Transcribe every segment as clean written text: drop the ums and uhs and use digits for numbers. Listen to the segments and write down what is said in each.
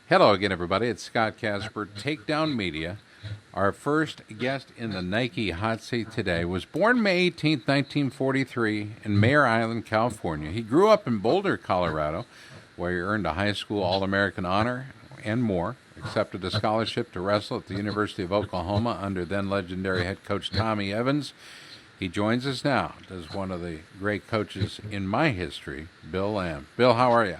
Hello again, everybody. It's Scott Casper, Takedown Media. Our first guest in the Nike hot seat today was born May 18th, 1943, in Mare Island, California. He grew up in Boulder, Colorado, where he earned a high school All-American honor and more. Accepted a scholarship to wrestle at the University of Oklahoma under then legendary head coach Tommy Evans. He joins us now as one of the great coaches in my history, Bill Lam. Bill, how are you?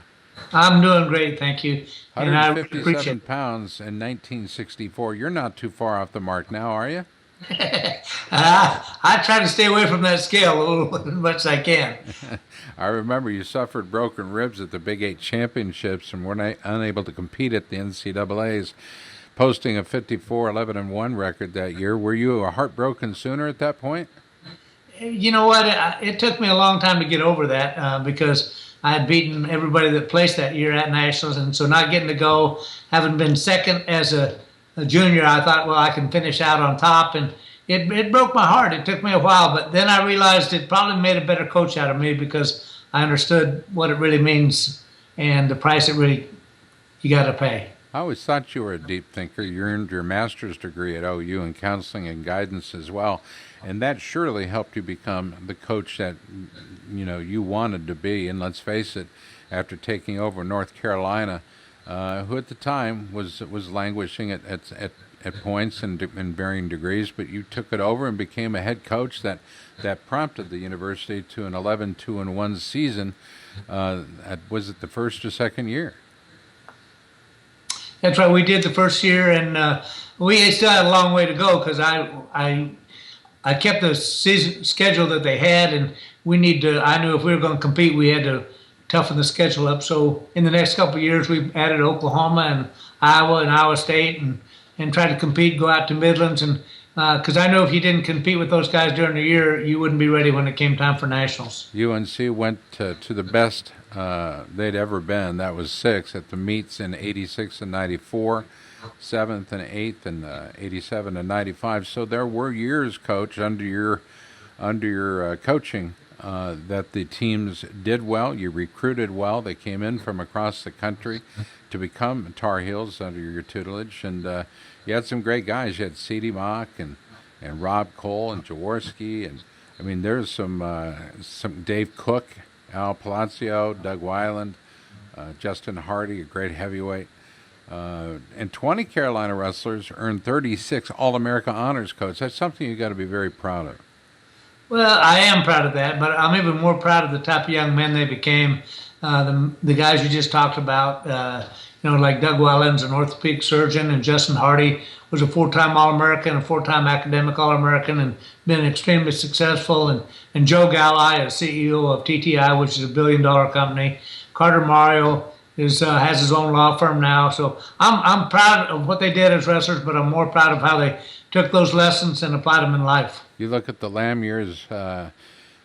I'm doing great, thank you. And I really 157 appreciate pounds in 1964. You're not too far off the mark now, are you? it. I try to stay away from that scale a little as much as I can. I remember you suffered broken ribs at the Big Eight Championships and were unable to compete at the NCAAs, posting a 54-11-1 record that year. Were you a heartbroken Sooner at that point? You know what? It took me a long time to get over that because I had beaten everybody that placed that year at Nationals. And so not getting to go, having been second as a junior, I thought, well, I can finish out on top. And it broke my heart. It took me a while. But then I realized it probably made a better coach out of me because I understood what it really means and the price it really you got to pay. I always thought you were a deep thinker. You earned your master's degree at OU in counseling and guidance as well. And that surely helped you become the coach that you wanted to be. And let's face it, after taking over North Carolina, who at the time was languishing at points and in varying degrees, but you took it over and became a head coach that prompted the university to an 11-2-1 season. Was it the first or second year? That's right. We did the first year, and we still had a long way to go because I kept the season schedule that they had, and we need to. I knew if we were going to compete, we had to toughen the schedule up. So in the next couple of years, we added Oklahoma and Iowa State, and tried to compete, go out to Midlands, and because I know if you didn't compete with those guys during the year, you wouldn't be ready when it came time for nationals. UNC went to the best they'd ever been. That was six at the meets in '86 and '94. Seventh and eighth and '87 and '95. So there were years, Coach, under your coaching that the teams did well. You recruited well. They came in from across the country to become Tar Heels under your tutelage, and you had some great guys. You had C.D. Mock and Rob Cole and Jaworski, and I mean there's some Dave Cook, Al Palacio, Doug Weiland, Justin Hardy, a great heavyweight. And 20 Carolina wrestlers earned 36 All-America honors, Coach. That's something you got to be very proud of. Well, I am proud of that, but I'm even more proud of the type of young men they became. The guys you just talked about, like Doug Weiland's an orthopedic surgeon, and Justin Hardy was a four-time All-American, a four-time academic All-American, and been extremely successful. And Joe Galli, a CEO of TTI, which is a billion-dollar company. Carter Mario has his own law firm now. So I'm proud of what they did as wrestlers, but I'm more proud of how they took those lessons and applied them in life. You look at the Lam years for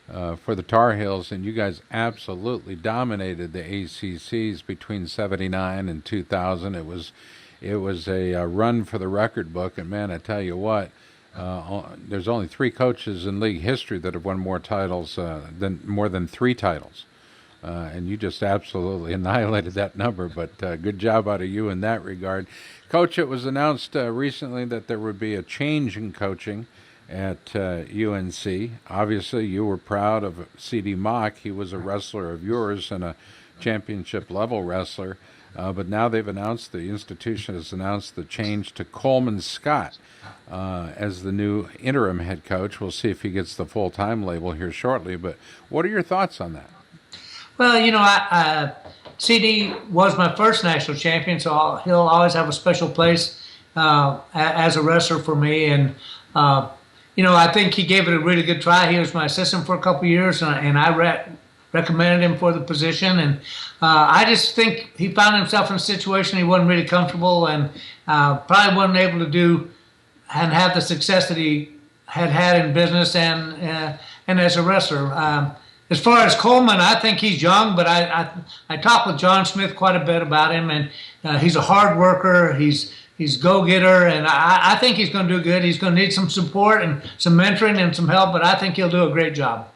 the Tar Heels, and you guys absolutely dominated the ACCs between '79 and 2000. It was a run for the record book, and man, I tell you what, there's only three coaches in league history that have won more titles more than three titles. And you just absolutely annihilated that number, but good job out of you in that regard. Coach, it was announced recently that there would be a change in coaching at UNC. Obviously, you were proud of C.D. Mock. He was a wrestler of yours and a championship-level wrestler. But now the institution has announced the change to Coleman Scott as the new interim head coach. We'll see if he gets the full-time label here shortly. But what are your thoughts on that? Well, CD was my first national champion, so he'll always have a special place as a wrestler for me. And, I think he gave it a really good try. He was my assistant for a couple of years, and I recommended him for the position. And I just think he found himself in a situation he wasn't really comfortable and probably wasn't able to do and have the success that he had in business and as a wrestler. As far as Coleman, I think he's young, but I talked with John Smith quite a bit about him, and he's a hard worker. He's go-getter, and I think he's going to do good. He's going to need some support and some mentoring and some help, but I think he'll do a great job.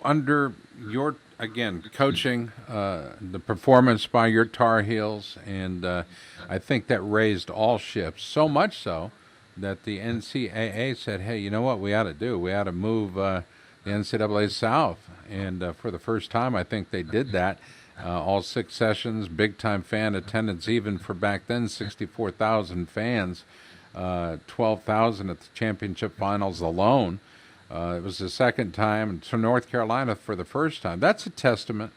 Under your again coaching, the performance by your Tar Heels, and I think that raised all ships. So much so that the NCAA said, "Hey, you know what we ought to do? We ought to move the NCAA south." And for the first time, I think they did that. All 6 sessions, big time fan attendance, even for back then, 64,000 fans, 12,000 at the championship finals alone. It was the second time to North Carolina for the first time. That's a testament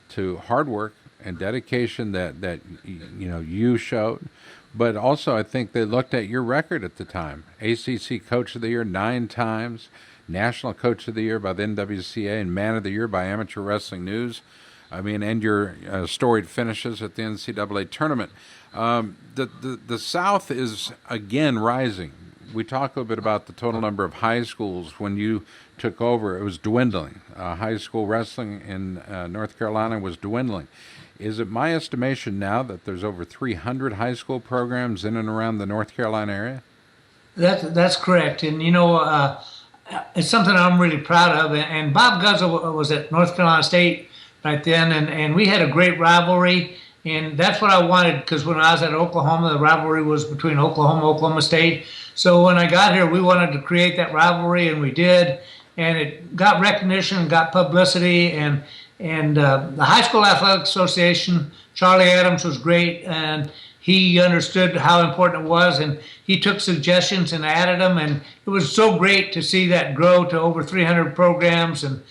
to hard work and dedication that you showed. But also, I think they looked at your record at the time. ACC Coach of the Year 9 times, National Coach of the Year by the NWCA, and Man of the Year by Amateur Wrestling News. I mean, and your storied finishes at the NCAA tournament. The South is again rising. We talk a little bit about the total number of high schools. When you took over, it was dwindling. High school wrestling in North Carolina was dwindling. Is it my estimation now that there's over 300 high school programs in and around the North Carolina area? That's correct. And, it's something I'm really proud of. And Bob Guzzo was at North Carolina State right then, and we had a great rivalry. And that's what I wanted, because when I was at Oklahoma, the rivalry was between Oklahoma State. So when I got here, we wanted to create that rivalry, and we did. And it got recognition and got publicity. And the High School Athletic Association, Charlie Adams was great, and he understood how important it was, and he took suggestions and added them. And it was so great to see that grow to over 300 programs and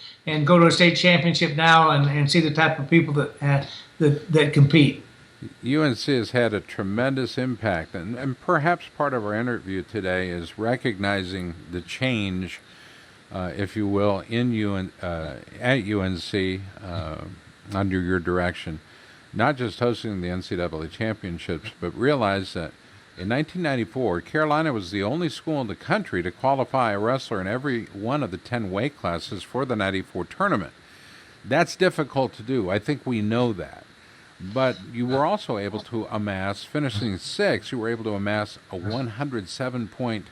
go to a state championship now and see the type of people that compete. UNC has had a tremendous impact, and perhaps part of our interview today is recognizing the change, if you will, at UNC under your direction. Not just hosting the NCAA championships, but realize that in 1994, Carolina was the only school in the country to qualify a wrestler in every one of the 10 weight classes for the 94 tournament. That's difficult to do. I think we know that. But you were also able to amass, finishing 6th, you were able to amass a 107-point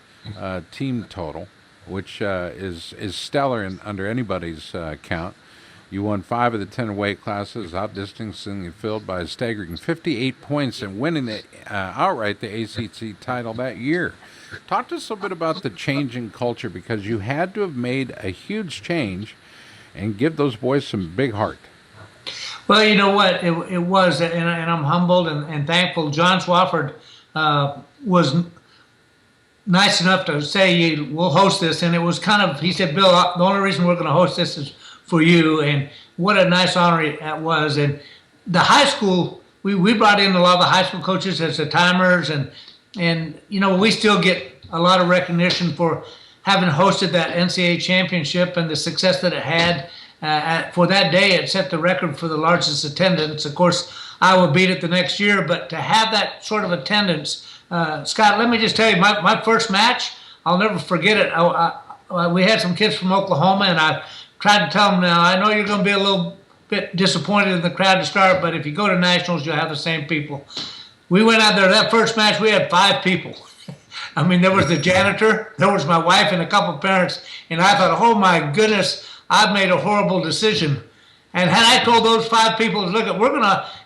team total, which is stellar under anybody's count. You won 5 of the 10 weight classes, outdistancing the field by a staggering 58 points and winning outright the ACC title that year. Talk to us a bit about the changing culture, because you had to have made a huge change and give those boys some big heart. Well, you know what? It was, and I'm humbled and thankful. John Swofford was nice enough to say, we'll host this. And it was kind of, he said, Bill, the only reason we're going to host this is for you. And what a nice honor that was. And the high school, we brought in a lot of the high school coaches as the timers. And we still get a lot of recognition for having hosted that NCAA championship and the success that it had. For that day, it set the record for the largest attendance. Of course, Iowa beat it the next year, but to have that sort of attendance, Scott, let me just tell you, my first match, I'll never forget it. We had some kids from Oklahoma, and I tried to tell them, now, I know you're going to be a little bit disappointed in the crowd to start, but if you go to nationals, you'll have the same people. We went out there, that first match, we had 5 people. I mean, there was the janitor, there was my wife and a couple of parents, and I thought, oh my goodness, I've made a horrible decision. And had I told those 5 people, look, down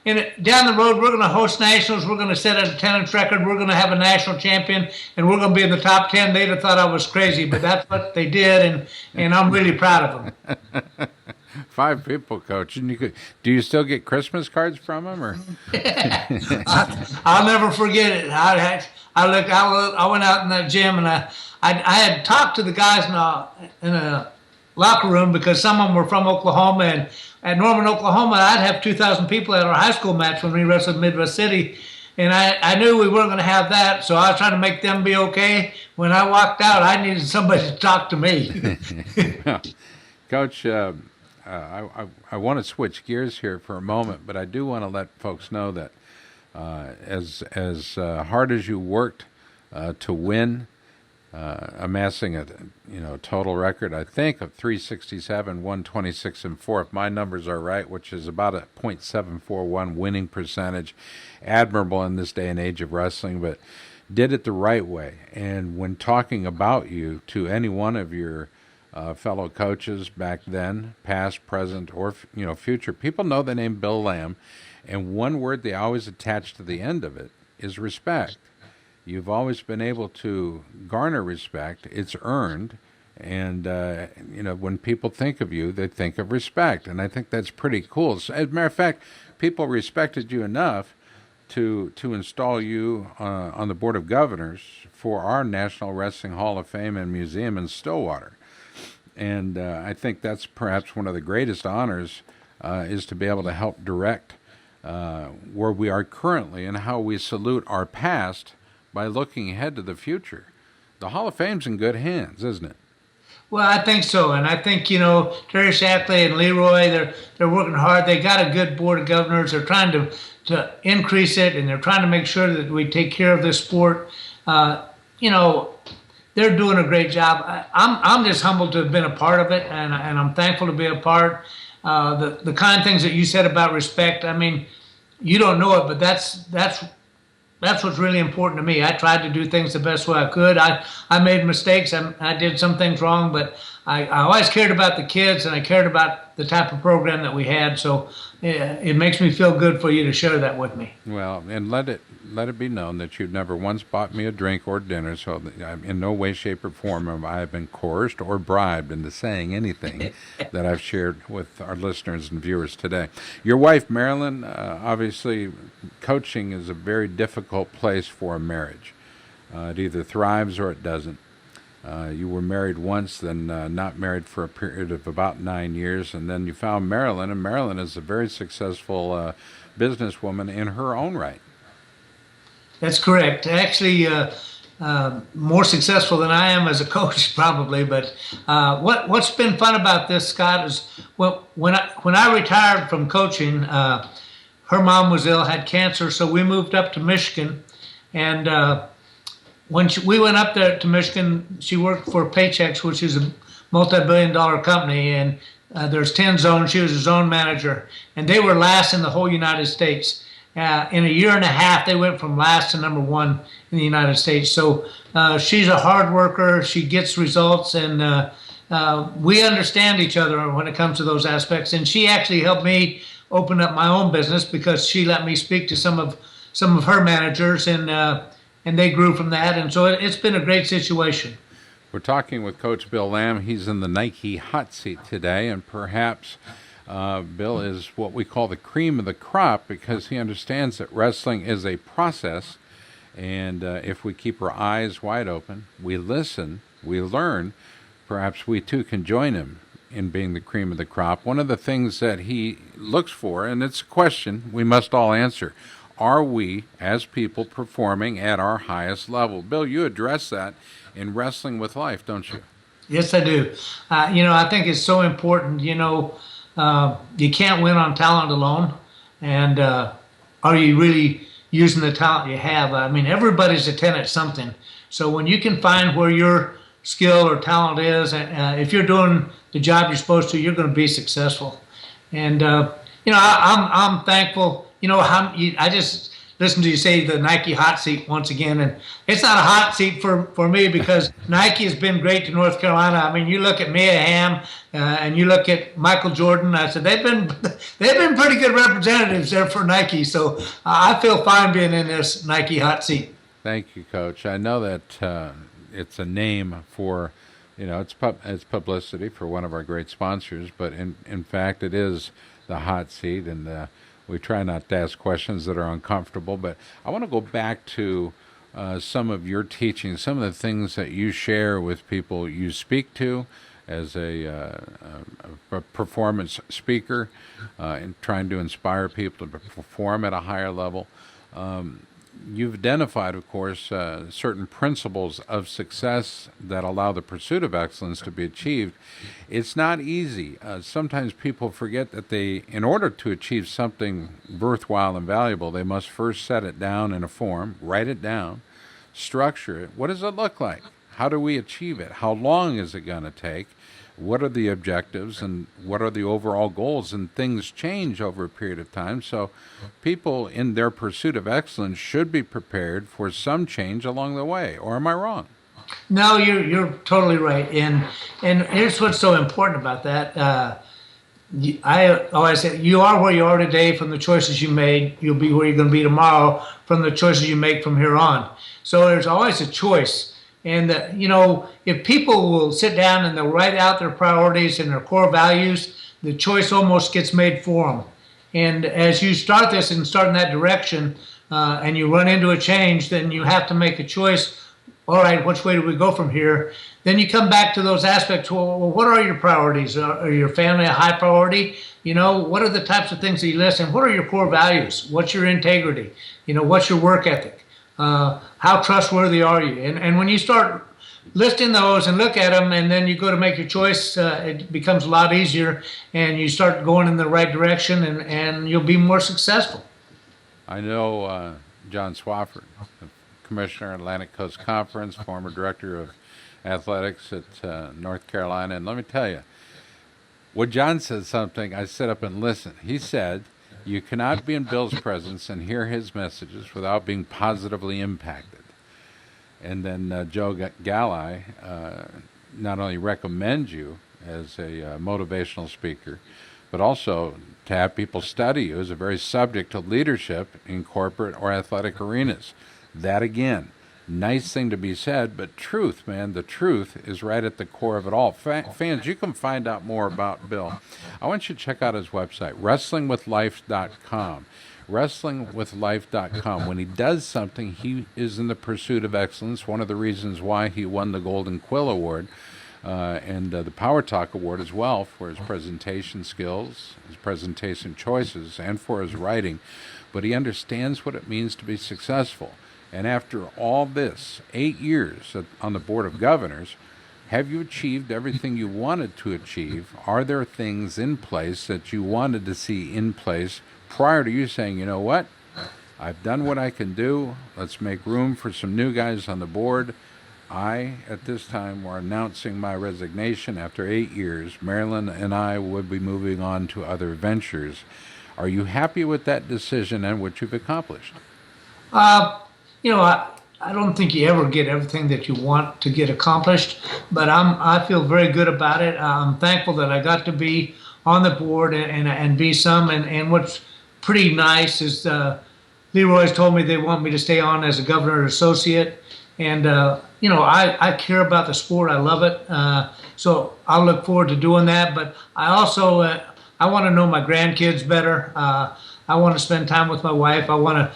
the road, we're going to host nationals, we're going to set an attendance record, we're going to have a national champion, and we're going to be in the top 10, they'd have thought I was crazy, but that's what they did, and I'm really proud of them. 5 people, Coach. And do you still get Christmas cards from them, or? I'll never forget it. I went out in that gym, and I had talked to the guys in a locker room, because some of them were from Oklahoma, and at Norman, Oklahoma, I'd have 2,000 people at our high school match when we wrestled Midwest City, and I knew we weren't going to have that, so I was trying to make them be okay. When I walked out, I needed somebody to talk to me. Coach, I want to switch gears here for a moment, but I do want to let folks know that as hard as you worked to win, amassing a total record, I think, of 367, 126, and 4, if my numbers are right, which is about a .741 winning percentage. Admirable in this day and age of wrestling, but did it the right way. And when talking about you to any one of your fellow coaches back then, past, present, or future. People know the name Bill Lam, and one word they always attach to the end of it is respect. You've always been able to garner respect. It's earned. And, when people think of you, they think of respect. And I think that's pretty cool. So, as a matter of fact, people respected you enough to install you on the Board of Governors for our National Wrestling Hall of Fame and Museum in Stillwater. And I think that's perhaps one of the greatest honors is to be able to help direct where we are currently and how we salute our past by looking ahead to the future. The Hall of Fame's in good hands, isn't it? Well, I think so, and I think Terry Shackley and Leroy, they're working hard. They got a good board of governors. They're trying to increase it, and they're trying to make sure that we take care of this sport. They're doing a great job. I'm just humbled to have been a part of it, and I'm thankful to be a part. The kind of things that you said about respect. I mean, you don't know it, but that's what's really important to me. I tried to do things the best way I could. I made mistakes. I did some things wrong, but I always cared about the kids, and I cared about the type of program that we had. So it makes me feel good for you to share that with me. Well, and let it be known that you've never once bought me a drink or dinner, so in no way, shape, or form have I been coerced or bribed into saying anything that I've shared with our listeners and viewers today. Your wife, Marilyn, obviously coaching is a very difficult place for a marriage. It either thrives or it doesn't. You were married once, then not married for a period of about 9 years, and then you found Marilyn, and Marilyn is a very successful businesswoman in her own right. That's correct. Actually, more successful than I am as a coach, probably. But what's been fun about this, Scott, is when I retired from coaching, her mom was ill, had cancer, so we moved up to Michigan, and when we went up there to Michigan, she worked for Paychex, which is a multi-billion-dollar company, and there's 10 zones. She was a zone manager, and they were last in the whole United States. In a year and a half, they went from last to number one in the United States. So she's a hard worker. She gets results, and we understand each other when it comes to those aspects. And she actually helped me open up my own business because she let me speak to some of her managers, and they grew from that. And so it's been a great situation. We're talking with Coach Bill Lam. He's in the Nike hot seat today, and perhaps Bill is what we call the cream of the crop because he understands that wrestling is a process, and if we keep our eyes wide open, we listen, we learn, perhaps we too can join him in being the cream of the crop. One of the things that he looks for, and it's a question we must all answer, are we, as people, performing at our highest level? Bill, you address that in Wrestling with Life, don't you? Yes, I do. I think it's so important. You can't win on talent alone. And are you really using the talent you have? I mean, everybody's a 10 at something. So when you can find where your skill or talent is, if you're doing the job you're supposed to, you're going to be successful. And, I'm thankful. I just listened to you say the Nike hot seat once again, and it's not a hot seat for me because Nike has been great to North Carolina. I mean, you look at Mia Hamm and you look at Michael Jordan. I said they've been pretty good representatives there for Nike. So I feel fine being in this Nike hot seat. Thank you, Coach. I know that it's a name for, it's publicity for one of our great sponsors, but in fact it is the hot seat, and we try not to ask questions that are uncomfortable, but I want to go back to some of your teaching, some of the things that you share with people you speak to as a performance speaker and trying to inspire people to perform at a higher level. You've identified, of course, certain principles of success that allow the pursuit of excellence to be achieved. It's not easy. Sometimes people forget that in order to achieve something worthwhile and valuable, they must first set it down in a form, write it down, structure it. What does it look like? How do we achieve it? How long is it going to take? What are the objectives and what are the overall goals? And things change over a period of time. So people in their pursuit of excellence should be prepared for some change along the way. Or am I wrong? No, you're totally right, and here's what's so important about that. I always say you are where you are today from the choices you made. You'll be where you're going to be tomorrow from the choices you make from here on. So there's always a choice, and if people will sit down and they'll write out their priorities and their core values, the choice almost gets made for them. And as you start this and start in that direction, and you run into a change, then you have to make a choice. All right, which way do we go from here? Then you come back to those aspects. Well, what are your priorities? Are your family a high priority? What are the types of things that you list? And what are your core values? What's your integrity? What's your work ethic? How trustworthy are you? And when you start listing those and look at them, and then you go to make your choice, it becomes a lot easier, and you start going in the right direction, and you'll be more successful. I know John Swofford, Commissioner, Atlantic Coast Conference, former Director of Athletics at North Carolina. And let me tell you, when John said something, I sit up and listen. He said, you cannot be in Bill's presence and hear his messages without being positively impacted. And then Joe Galli not only recommends you as a motivational speaker, but also to have people study you as a very subject to leadership in corporate or athletic arenas. That, again, nice thing to be said, but truth, man, the truth is right at the core of it all. Fans, you can find out more about Bill. I want you to check out his website, wrestlingwithlife.com. Wrestlingwithlife.com. When he does something, he is in the pursuit of excellence. One of the reasons why he won the Golden Quill Award and the Power Talk Award as well for his presentation skills, his presentation choices, and for his writing. But he understands what it means to be successful. And after all this, 8 years on the Board of Governors, have you achieved everything you wanted to achieve? Are there things in place that you wanted to see in place prior to you saying, you know what, I've done what I can do, let's make room for some new guys on the board? I, at this time, were announcing my resignation after 8 years. Marilyn and I would be moving on to other ventures. Are you happy with that decision and what you've accomplished? I don't think you ever get everything that you want to get accomplished, but I feel very good about it. I'm thankful that I got to be on the board and be some. And what's pretty nice is Leroy's told me they want me to stay on as a governor associate. And, I care about the sport. I love it. So I'll look forward to doing that. But I also, I want to know my grandkids better. I want to spend time with my wife. I want to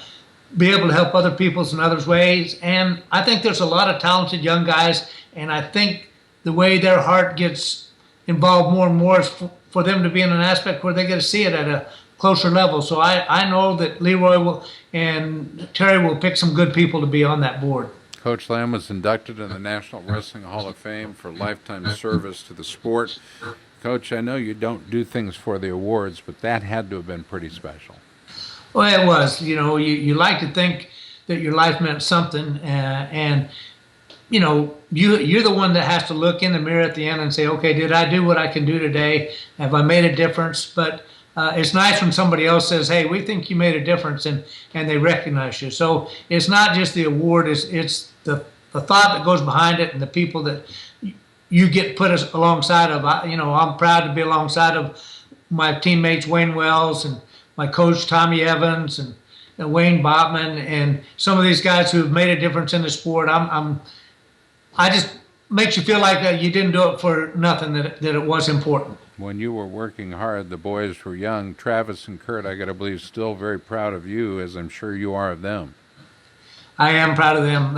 be able to help other people in other ways. And I think there's a lot of talented young guys, and I think the way their heart gets involved more and more is for them to be in an aspect where they get to see it at a closer level. So I know that Leroy and Terry will pick some good people to be on that board. Coach Lam was inducted in the National Wrestling Hall of Fame for lifetime service to the sport. Coach, I know you don't do things for the awards, but that had to have been pretty special. Well, it was. You like to think that your life meant something, and you're the one that has to look in the mirror at the end and say, okay, did I do what I can do today? Have I made a difference? But it's nice when somebody else says, hey, we think you made a difference, and they recognize you. So it's not just the award, it's the thought that goes behind it and the people that you get put us alongside of. I'm proud to be alongside of my teammates, Wayne Wells, and my coach, Tommy Evans, and Wayne Botman, and some of these guys who have made a difference in the sport. I just makes you feel like you didn't do it for nothing, that it was important. When you were working hard, the boys were young. Travis and Curt, I got to believe, still very proud of you, as I'm sure you are of them. I am proud of them.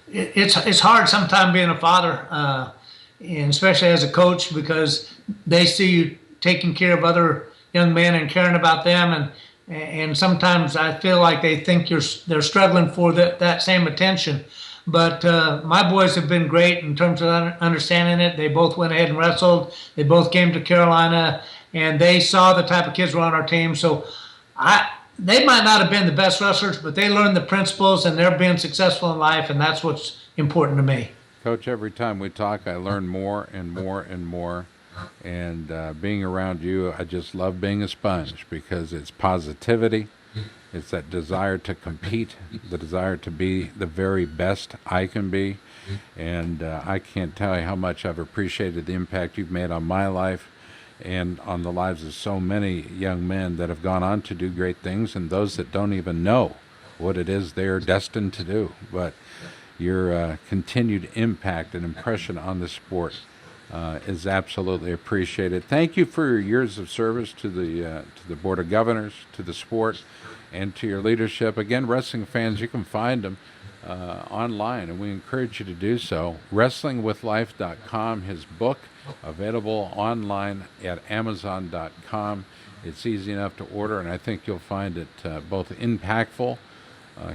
It's hard sometimes being a father, and especially as a coach, because they see you taking care of other young men and caring about them, and sometimes I feel like they think they're struggling for that same attention. But my boys have been great in terms of understanding it. They both went ahead and wrestled. They both came to Carolina, and they saw the type of kids were on our team. So they might not have been the best wrestlers, but they learned the principles, and they're being successful in life, and that's what's important to me. Coach, every time we talk, I learn more and more and more. And being around you, I just love being a sponge, because it's positivity, It's that desire to compete, the desire to be the very best I can be. And I can't tell you how much I've appreciated the impact you've made on my life and on the lives of so many young men that have gone on to do great things, and those that don't even know what it is they're destined to do. But your continued impact and impression on the sport is absolutely appreciated. Thank you for your years of service to the Board of Governors, to the sport, and to your leadership. Again, wrestling fans, you can find them online, and we encourage you to do so. WrestlingWithLife.com, his book, available online at Amazon.com. It's easy enough to order, and I think you'll find it both impactful.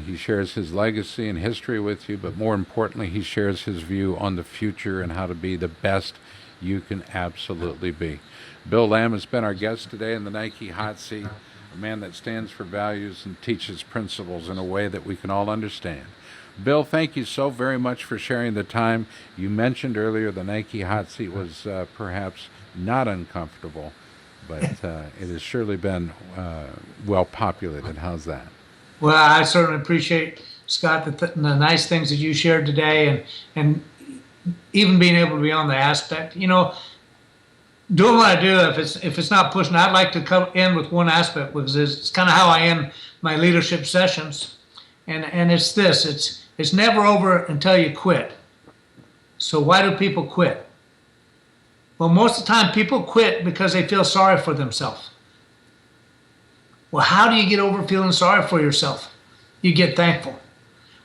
He shares his legacy and history with you, but more importantly, he shares his view on the future and how to be the best you can absolutely be. Bill Lam has been our guest today in the Nike Hot Seat, a man that stands for values and teaches principles in a way that we can all understand. Bill, thank you so very much for sharing the time. You mentioned earlier the Nike Hot Seat was perhaps not uncomfortable, but it has surely been well populated. How's that? Well, I certainly appreciate, Scott, the nice things that you shared today, and even being able to be on the aspect. You know, doing what I do, if it's not pushing, I'd like to end with one aspect, because it's kind of how I end my leadership sessions, and it's this: it's never over until you quit. So why do people quit? Well, most of the time people quit because they feel sorry for themselves. Well, how do you get over feeling sorry for yourself? You get thankful.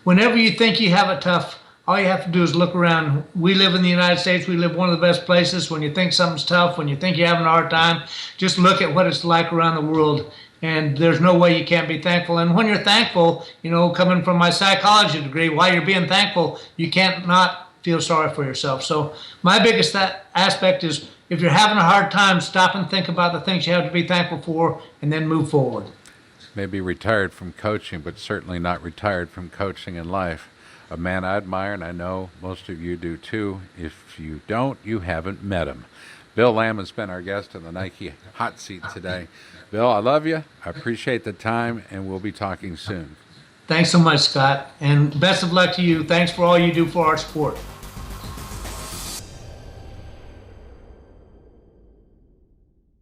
Whenever you think you have it tough, all you have to do is look around. We live in the United States. We live one of the best places. When you think something's tough, when you think you're having a hard time, just look at what it's like around the world. And there's no way you can't be thankful. And when you're thankful, you know, coming from my psychology degree, while you're being thankful, you can't not feel sorry for yourself. So my biggest aspect is, if you're having a hard time, stop and think about the things you have to be thankful for, and then move forward. Maybe retired from coaching, but certainly not retired from coaching in life. A man I admire, and I know most of you do too. If you don't, you haven't met him. Bill Lam has been our guest on the Nike Hot Seat today. Bill, I love you. I appreciate the time, and we'll be talking soon. Thanks so much, Scott, and best of luck to you. Thanks for all you do for our sport.